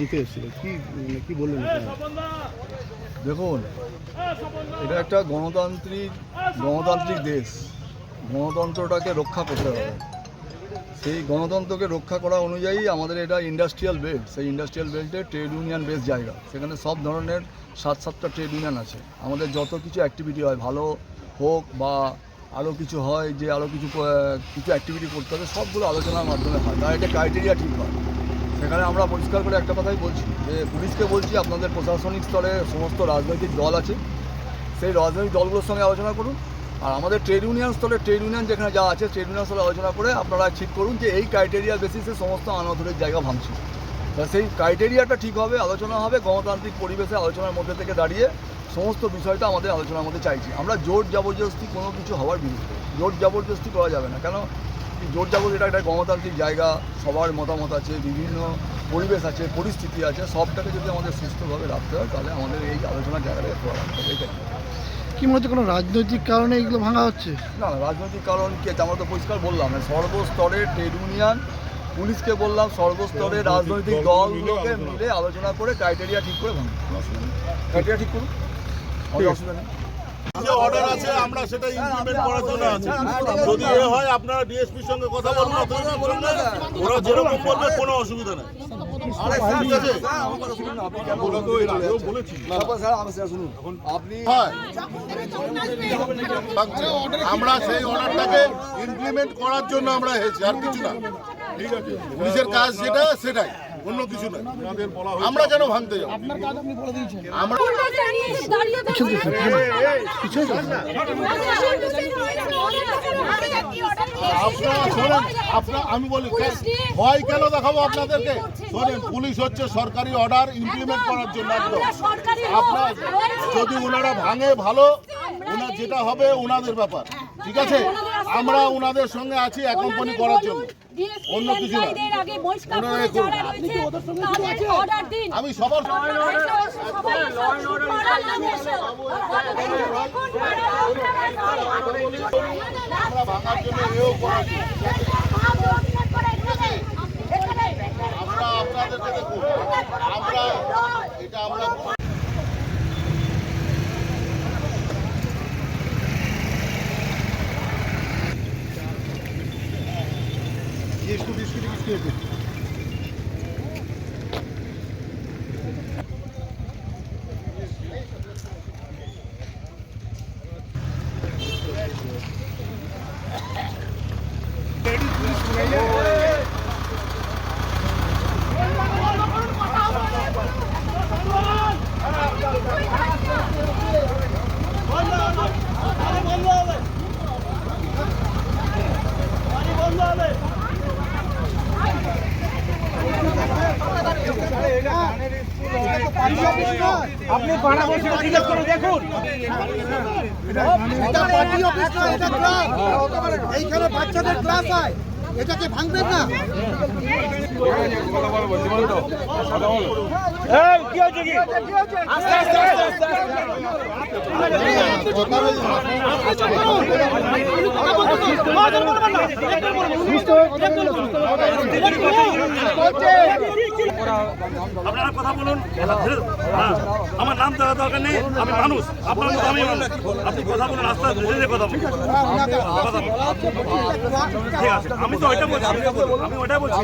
ভাঙতে এসেছিল, কি বললেন? দেখুন, এটা একটা গণতান্ত্রিক দেশ। গণতন্ত্রটাকে রক্ষা করতে হবে। সেই গণতন্ত্রকে রক্ষা করা অনুযায়ী আমাদের এটা ইন্ডাস্ট্রিয়াল বেল্ট। সেই ইন্ডাস্ট্রিয়াল বেল্টে ট্রেড ইউনিয়ন বেস জায়গা। সেখানে সব ধরনের 7-7টা ট্রেড ইউনিয়ন আছে। আমাদের যত কিছু অ্যাক্টিভিটি হয়, ভালো হোক বা আরও কিছু হয়, যে আরও কিছু অ্যাক্টিভিটি করতে হবে, সবগুলো আলোচনার মাধ্যমে হয়। তার একটা ক্রাইটেরিয়া ঠিক হয়। সেখানে আমরা পরিষ্কার করে একটা কথাই বলছি, যে পুলিশকে বলছি, আপনাদের প্রশাসনিক স্তরে সমস্ত রাজনৈতিক দল আছে, সেই রাজনৈতিক দলগুলোর সঙ্গে আলোচনা করুন। আর আমাদের ট্রেড ইউনিয়ন স্তরে, ট্রেড ইউনিয়ন যেখানে যা আছে, ট্রেড ইউনিয়ন স্তরে আলোচনা করে আপনারা ঠিক করুন যে এই ক্রাইটেরিয়া বেসিসে সমস্ত আনঅথরাইজড জায়গা ভাঙছে। সেই ক্রাইটেরিয়াটা ঠিক হবে, আলোচনা হবে, গণতান্ত্রিক পরিবেশে আলোচনার মধ্যে থেকে দাঁড়িয়ে সমস্ত বিষয়টা আমাদের আলোচনার মধ্যে চাইছি। আমরা জোর জবরদস্তি কোনো কিছু হওয়ার বিরুদ্ধে। জোর জবরদস্তি করা যাবে না। কেন জোর জবরদস্তি, এটা একটা গণতান্ত্রিক জায়গা, সবার মতামত আছে, বিভিন্ন পরিবেশ আছে, পরিস্থিতি আছে, সবটাকে যদি আমাদের সুস্থভাবে রাখতে হয়, তাহলে আমাদের এই আলোচনার জায়গাটাকে খোলা রাখতে হবে। এইটাই কি মনে হচ্ছে কোনো রাজনৈতিক কারণে এগুলো ভাঙা হচ্ছে? না, রাজনৈতিক কারণ কি আছে? আমরা তো পরিষ্কার বললাম, সর্বস্তরে ট্রেড ইউনিয়ন, পুলিশকে বললাম, সর্বস্তরে রাজনৈতিক দলগুলোকে মিলে আলোচনা করে ক্রাইটেরিয়া ঠিক করে ভাঙুন। ক্রাইটেরিয়া ঠিক করুন, আমাদের অসুবিধা নেই। যে অর্ডার আছে আমরা সেটা ইমপ্লিমেন্ট করার জন্য আছি। যদি এ হয় আপনারা ডিএসপির সঙ্গে কথা বলুন, ওরা যেরকম করবে কোনো অসুবিধা নেই। আমরা সেই অর্ডারটাকে ইমপ্লিমেন্ট করার জন্য আমরা এসেছি, আর কিছু না। পুলিশের কাজ যেটা সেটাই, অন্য কিছু নয়। আমরা কেন ভাঙতে যাবো? আমরা আমি বলি ভয় কেন দেখাবো আপনাদেরকে? শোনেন, পুলিশ হচ্ছে সরকারি অর্ডার ইমপ্লিমেন্ট করার জন্য। একদম আপনার যদি ওনারা ভাঙে ভালো, ওনার যেটা হবে ওনাদের ব্যাপার, ঠিক আছে? আমরা ওনাদের সঙ্গে আছি অ্যাকম্পানি করার জন্য, অন্য কিছু না। আমি সবার ভাঙার জন্য এও করাচ্ছি। আমরা আপনাদেরকে দেখুন, আমরা এটা আমরা আপনি পাড়া বসে জিজ্ঞেস করে দেখুন, এটা পার্টি অফিস না, এটা ক্লাব। এইখানে বাচ্চাদের ক্লাস হয়, এটাকে ভাঙবেন না। কি হয়েছে? কি আস্তে আস্তে আস্তে আপনারা কথা বলুন। আমার নাম দেওয়ার দরকার নেই, আমি মানুষ, আপনার মতো আমি মানুষ। আপনি কথা বলুন, রাস্তা বুঝে কথা বলুন। ঠিক আছে, আমি তো ওইটা বলছি, আমি ওইটা বলছি।